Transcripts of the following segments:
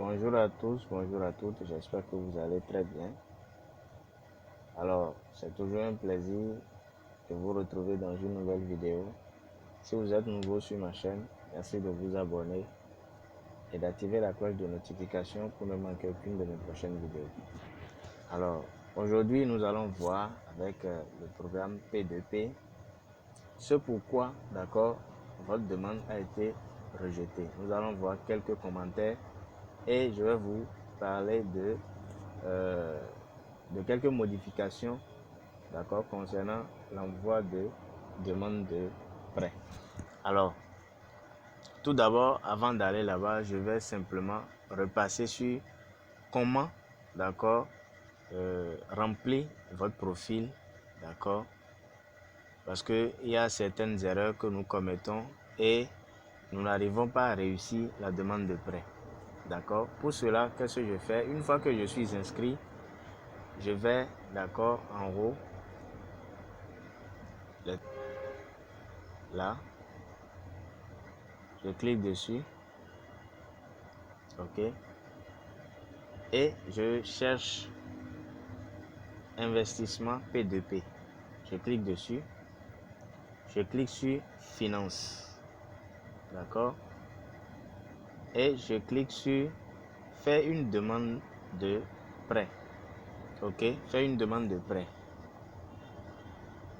Bonjour à tous, bonjour à toutes, j'espère que vous allez très bien. Alors, c'est toujours un plaisir de vous retrouver dans une nouvelle vidéo. Si vous êtes nouveau sur ma chaîne, merci de vous abonner et d'activer la cloche de notification pour ne manquer aucune de mes prochaines vidéos. Alors, aujourd'hui, nous allons voir avec le programme P2P ce pourquoi, d'accord, votre demande a été rejetée. Nous allons voir quelques commentaires et je vais vous parler de quelques modifications, d'accord, concernant l'envoi de demande de prêt. Alors, tout d'abord, avant d'aller là-bas, je vais simplement repasser sur comment, d'accord, remplir votre profil, d'accord, parce qu'il y a certaines erreurs que nous commettons et nous n'arrivons pas à réussir la demande de prêt. D'accord. Pour cela, qu'est-ce que je fais? Une fois que je suis inscrit, je vais, d'accord, en haut, là, je clique dessus, ok, et je cherche investissement P2P. Je clique dessus, je clique sur finance, d'accord, et je clique sur faire une demande de prêt, ok, faire une demande de prêt.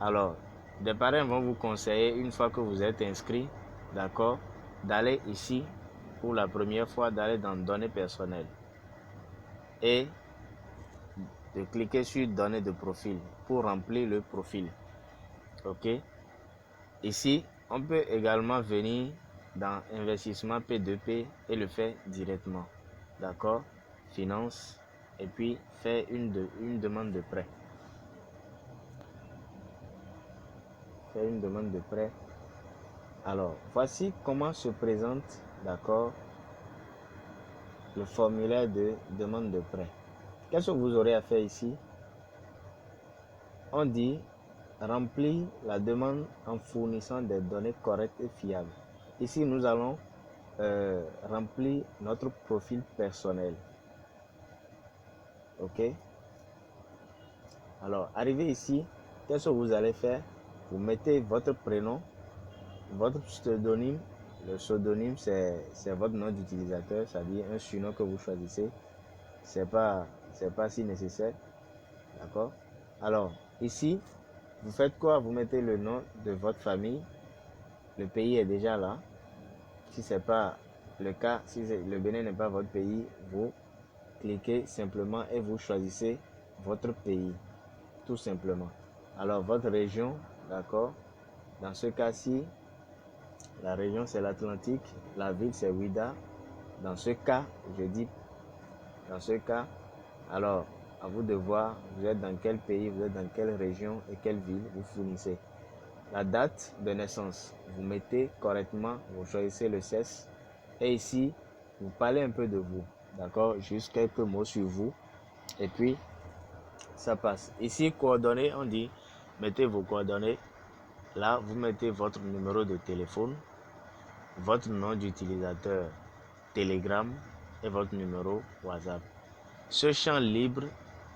Alors, des parrains vont vous conseiller, une fois que vous êtes inscrit, d'accord, d'aller ici pour la première fois, d'aller dans données personnelles et de cliquer sur données de profil pour remplir le profil. Ok. Ici, on peut également venir dans investissement P2P et le faire directement. D'accord. Finance et puis faire une demande de prêt. Faire une demande de prêt. Alors, voici comment se présente, d'accord, le formulaire de demande de prêt. Qu'est-ce que vous aurez à faire ici? On dit remplir la demande en fournissant des données correctes et fiables. Ici, nous allons remplir notre profil personnel. Ok? Alors, arrivé ici, qu'est-ce que vous allez faire? Vous mettez votre prénom, votre pseudonyme. Le pseudonyme, c'est votre nom d'utilisateur, c'est-à-dire un surnom que vous choisissez. C'est pas si nécessaire. D'accord? Alors, ici, vous faites quoi? Vous mettez le nom de votre famille. Le pays est déjà là. Si ce n'est pas le cas, si le Bénin n'est pas votre pays, vous cliquez simplement et vous choisissez votre pays. Tout simplement. Alors, votre région, d'accord? Dans ce cas-ci, la région c'est l'Atlantique, la ville c'est Ouida. Dans ce cas, je dis, dans ce cas, alors, à vous de voir, vous êtes dans quel pays, vous êtes dans quelle région et quelle ville vous fournissez. La date de naissance, vous mettez correctement, vous choisissez le CES. Et ici, vous parlez un peu de vous. D'accord? Juste quelques mots sur vous. Et puis, ça passe. Ici, coordonnées, on dit, mettez vos coordonnées. Là, vous mettez votre numéro de téléphone, votre nom d'utilisateur Telegram et votre numéro WhatsApp. Ce champ libre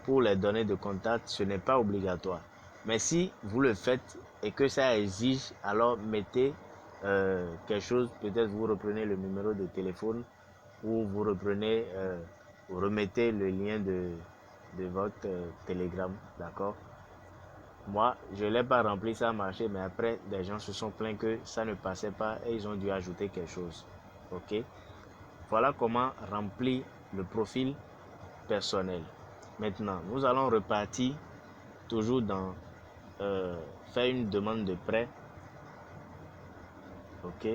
pour les données de contact, ce n'est pas obligatoire. Mais si vous le faites et que ça exige, alors mettez quelque chose. Peut-être vous reprenez le numéro de téléphone ou vous reprenez, vous remettez le lien de votre Telegram. D'accord? Moi, je ne l'ai pas rempli, ça a marché, mais après, des gens se sont plaints que ça ne passait pas et ils ont dû ajouter quelque chose. Ok? Voilà comment remplir le profil personnel. Maintenant, nous allons repartir toujours dans faire une demande de prêt. Ok.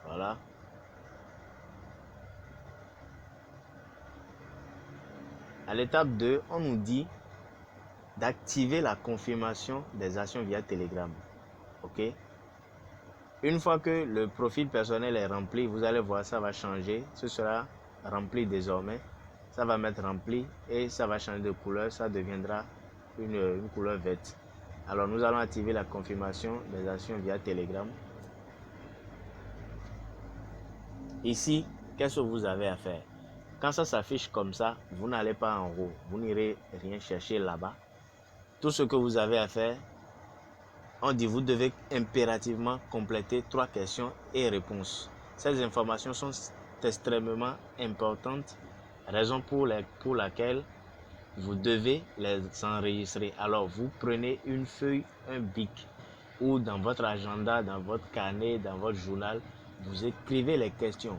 Voilà. À l'étape 2, on nous dit d'activer la confirmation des actions via Telegram. Ok. Une fois que le profil personnel est rempli, vous allez voir, ça va changer. Ce sera rempli désormais. Ça va mettre rempli et ça va changer de couleur. Ça deviendra une couleur verte. Alors, nous allons activer la confirmation des actions via Telegram. Ici, qu'est-ce que vous avez à faire? Quand ça s'affiche comme ça, vous n'allez pas en haut. Vous n'irez rien chercher là-bas. Tout ce que vous avez à faire, on dit vous devez impérativement compléter 3 questions et réponses. Ces informations sont extrêmement importantes, raison pour laquelle vous devez les enregistrer. Alors, vous prenez une feuille, un bic, ou dans votre agenda, dans votre carnet, dans votre journal, vous écrivez les questions.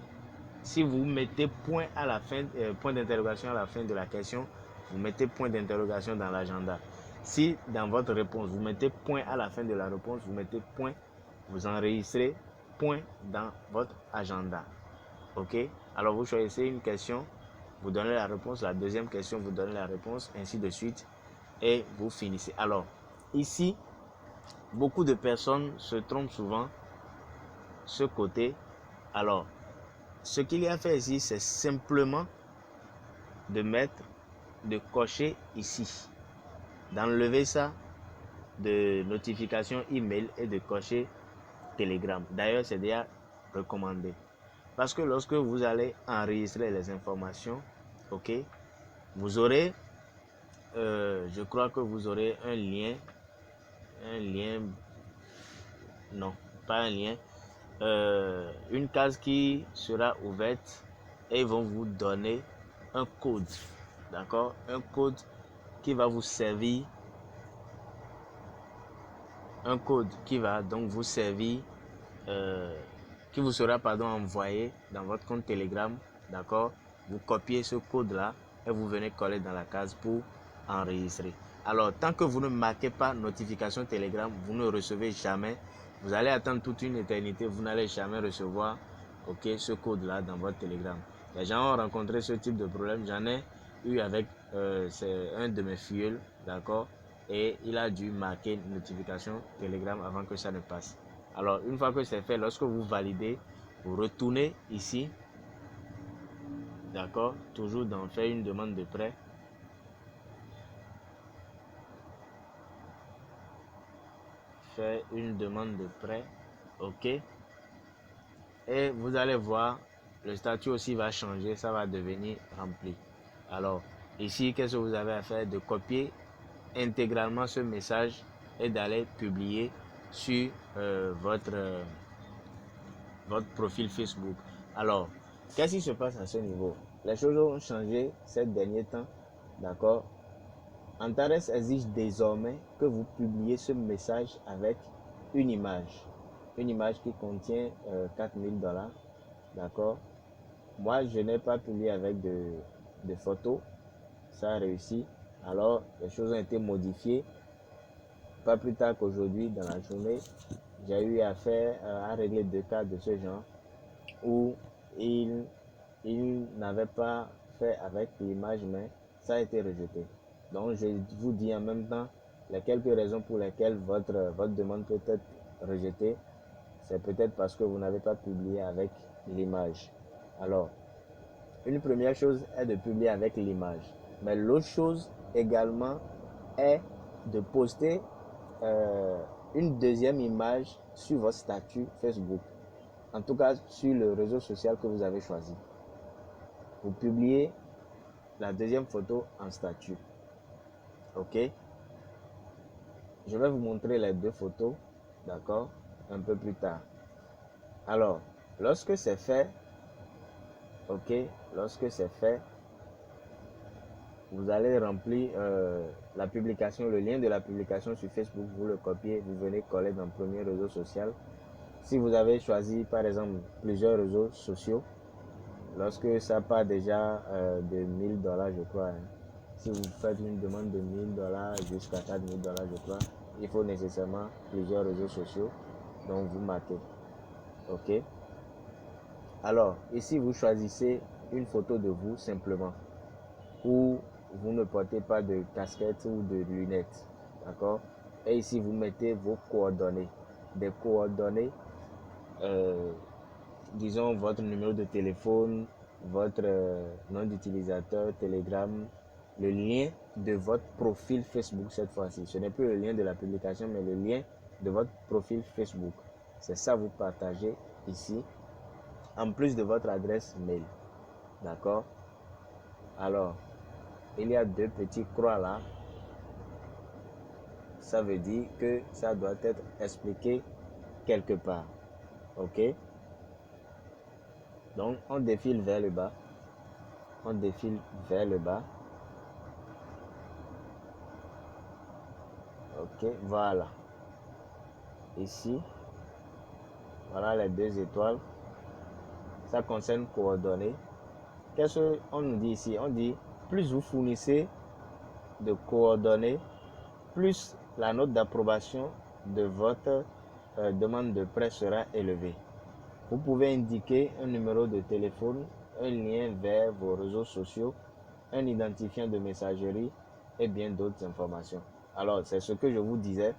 Si vous mettez point à la fin, point d'interrogation à la fin de la question, vous mettez point d'interrogation dans l'agenda. Si dans votre réponse, vous mettez point à la fin de la réponse, vous mettez point, vous enregistrez point dans votre agenda. Ok? Alors vous choisissez une question, vous donnez la réponse, la deuxième question, vous donnez la réponse, ainsi de suite, et vous finissez. Alors, ici, beaucoup de personnes se trompent souvent ce côté. Alors, ce qu'il y a à faire ici, c'est simplement de cocher ici, d'enlever ça de notification email et de cocher Telegram. D'ailleurs, c'est déjà recommandé. Parce que lorsque vous allez enregistrer les informations, ok, vous aurez, je crois que vous aurez un lien, non, pas un lien, une case qui sera ouverte et ils vont vous donner un code, d'accord, un code qui va vous servir, un code qui va donc vous servir, qui vous sera envoyé dans votre compte Telegram, d'accord. Vous copiez ce code là et vous venez coller dans la case pour enregistrer. Alors tant que vous ne marquez pas notification Telegram, vous ne recevez jamais. Vous allez attendre toute une éternité, vous n'allez jamais recevoir, ok, ce code là dans votre Telegram. Les gens ont rencontré ce type de problème. J'en ai eu avec c'est un de mes filleuls, d'accord, et il a dû marquer notification Telegram avant que ça ne passe. Alors une fois que c'est fait, lorsque vous validez, vous retournez ici, d'accord, toujours dans faire une demande de prêt. Faire une demande de prêt, ok, et vous allez voir, le statut aussi va changer, ça va devenir rempli. Alors ici, qu'est-ce que vous avez à faire? De copier intégralement ce message et d'aller publier sur votre profil Facebook. Alors, qu'est-ce qui se passe à ce niveau? Les choses ont changé ces derniers temps, d'accord? Antares exige désormais que vous publiez ce message avec une image qui contient 4000 $, d'accord? Moi, je n'ai pas publié avec de photos, ça a réussi. Alors, les choses ont été modifiées. Pas plus tard qu'aujourd'hui, dans la journée, j'ai eu à régler 2 cas de ce genre où il n'avait pas fait avec l'image, mais ça a été rejeté. Donc, je vous dis en même temps les quelques raisons pour lesquelles votre demande peut être rejetée. C'est peut-être parce que vous n'avez pas publié avec l'image. Alors, une première chose est de publier avec l'image. Mais l'autre chose également est de poster une deuxième image sur votre statut Facebook. En tout cas, sur le réseau social que vous avez choisi. Vous publiez la deuxième photo en statut. Ok? Je vais vous montrer les 2 photos, d'accord, un peu plus tard. Alors, lorsque c'est fait, ok, lorsque c'est fait, vous allez remplir la publication, le lien de la publication sur Facebook, vous le copiez, vous venez coller dans le premier réseau social. Si vous avez choisi par exemple plusieurs réseaux sociaux, lorsque ça part déjà de 1000 $, je crois, hein, si vous faites une demande de 1000 $ jusqu'à 4000 $, je crois, il faut nécessairement plusieurs réseaux sociaux, donc vous marquez. Ok. Alors, ici, vous choisissez une photo de vous simplement, où vous ne portez pas de casquette ou de lunettes. D'accord. Et ici, vous mettez vos coordonnées. Des coordonnées, disons votre numéro de téléphone, votre nom d'utilisateur, Telegram, le lien de votre profil Facebook cette fois-ci. Ce n'est plus le lien de la publication, mais le lien de votre profil Facebook. C'est ça, vous partagez ici. en plus de votre adresse mail. D'accord? Alors, il y a 2 petits croix là. Ça veut dire que ça doit être expliqué quelque part. OK? Donc, on défile vers le bas. On défile vers le bas. OK, voilà. Ici, voilà les 2 étoiles. Ça concerne coordonnées. Qu'est-ce qu'on nous dit ici? On dit, plus vous fournissez de coordonnées, plus la note d'approbation de votre demande de prêt sera élevée. Vous pouvez indiquer un numéro de téléphone, un lien vers vos réseaux sociaux, un identifiant de messagerie et bien d'autres informations. Alors, c'est ce que je vous disais.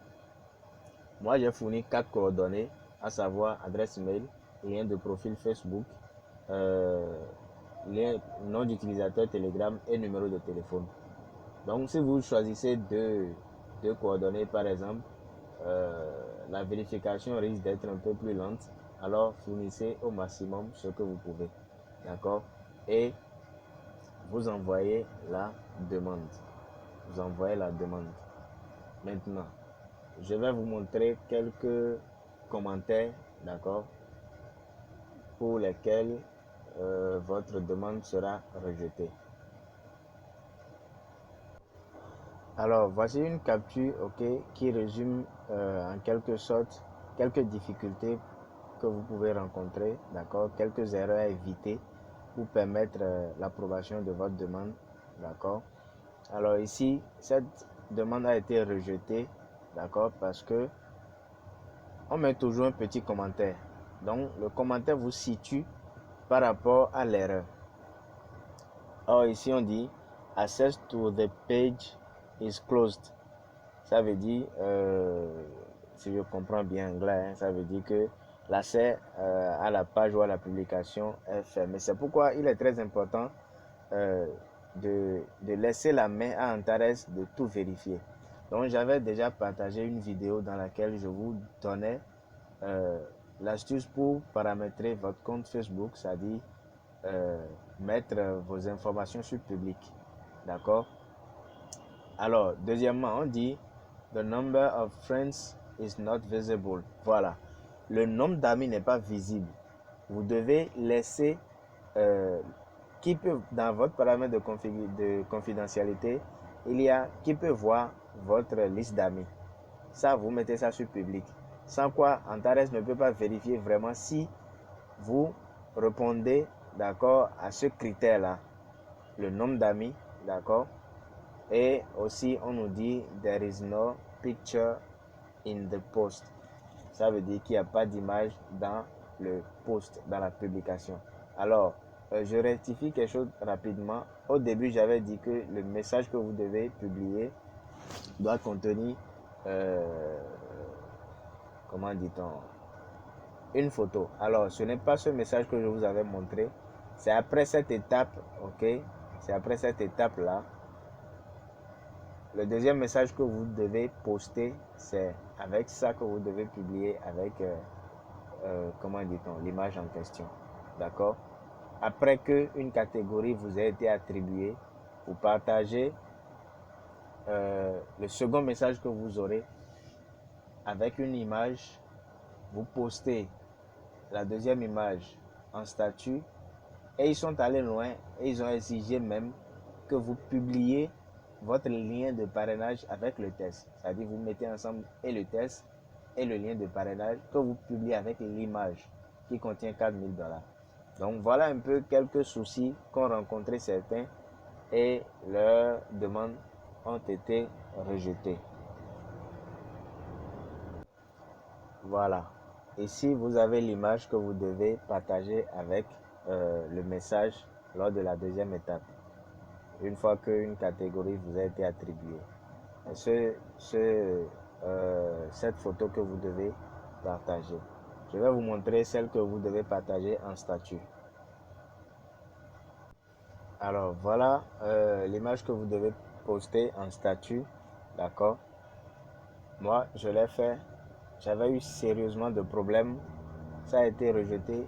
Moi, j'ai fourni 4 coordonnées, à savoir adresse mail, lien de profil Facebook, lien, nom d'utilisateur Telegram et numéro de téléphone. Donc, si vous choisissez deux coordonnées, par exemple, la vérification risque d'être un peu plus lente. Alors, fournissez au maximum ce que vous pouvez. D'accord? Et vous envoyez la demande. Vous envoyez la demande. Maintenant, je vais vous montrer quelques commentaires, d'accord, pour lesquels votre demande sera rejetée. Alors, voici une capture, ok, qui résume en quelque sorte quelques difficultés que vous pouvez rencontrer, d'accord, quelques erreurs à éviter pour permettre l'approbation de votre demande, d'accord. Alors ici, cette demande a été rejetée, d'accord, parce que on met toujours un petit commentaire. Donc, le commentaire vous situe par rapport à l'erreur. Or, ici, on dit Access to the page is closed. Ça veut dire, si je comprends bien anglais, ça veut dire que l'accès à la page ou à la publication est fermé. C'est pourquoi il est très important de laisser la main à Antares de tout vérifier. Donc, j'avais déjà partagé une vidéo dans laquelle je vous donnais l'astuce pour paramétrer votre compte Facebook, c'est-à-dire mettre vos informations sur public. D'accord? Alors, deuxièmement, on dit The number of friends is not visible. Voilà. Le nombre d'amis n'est pas visible. Vous devez laisser qui peut, dans votre paramètre de confidentialité, il y a qui peut voir votre liste d'amis. Ça, vous mettez ça sur public. Sans quoi, Antares ne peut pas vérifier vraiment si vous répondez, d'accord, à ce critère-là. Le nombre d'amis, d'accord. Et aussi, on nous dit there is no picture in the post. Ça veut dire qu'il n'y a pas d'image dans le post, dans la publication. Alors, je rectifie quelque chose rapidement. Au début, j'avais dit que le message que vous devez publier doit contenir, comment dit-on, une photo. Alors, ce n'est pas ce message que je vous avais montré. C'est après cette étape, ok? C'est après cette étape-là. Le deuxième message que vous devez poster, c'est avec ça que vous devez publier avec, comment dit-on, l'image en question. D'accord? Après qu'une catégorie vous ait été attribuée, vous partagez le second message que vous aurez avec une image. Vous postez la deuxième image en statut et ils sont allés loin et ils ont exigé même que vous publiez votre lien de parrainage avec le test. C'est-à-dire vous mettez ensemble et le test et le lien de parrainage que vous publiez avec l'image qui contient 4 000 $. Donc voilà un peu quelques soucis qu'ont rencontré certains et leurs demandes ont été rejetées. Voilà. Ici, vous avez l'image que vous devez partager avec le message lors de la deuxième étape, une fois qu'une catégorie vous a été attribuée. Cette photo que vous devez partager. Je vais vous montrer celle que vous devez partager en statut. Alors, voilà l'image que vous devez poster en statut. D'accord? Moi, je l'ai fait. J'avais eu sérieusement de problèmes. Ça a été rejeté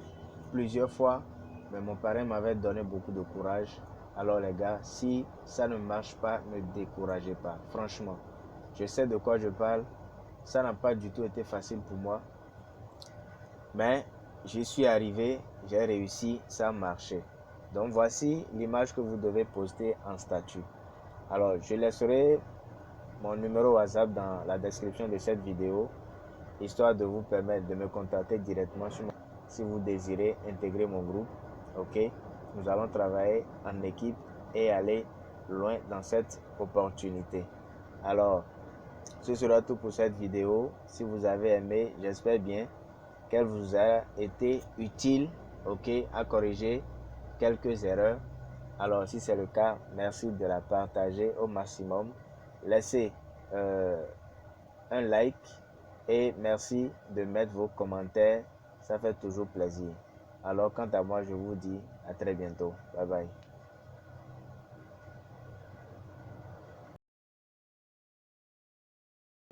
plusieurs fois, mais mon parrain m'avait donné beaucoup de courage. Alors les gars, si ça ne marche pas, ne découragez pas. Franchement, je sais de quoi je parle. Ça n'a pas du tout été facile pour moi. Mais j'y suis arrivé, j'ai réussi, ça a marché. Donc voici l'image que vous devez poster en statut. Alors je laisserai mon numéro WhatsApp dans la description de cette vidéo, histoire de vous permettre de me contacter directement si vous désirez intégrer mon groupe. Ok, nous allons travailler en équipe et aller loin dans cette opportunité. Alors, ce sera tout pour cette vidéo. Si vous avez aimé, j'espère bien qu'elle vous a été utile, ok, à corriger quelques erreurs. Alors, si c'est le cas, merci de la partager au maximum. Laissez un like et merci de mettre vos commentaires. Ça fait toujours plaisir. Alors, quant à moi, je vous dis à très bientôt. Bye bye.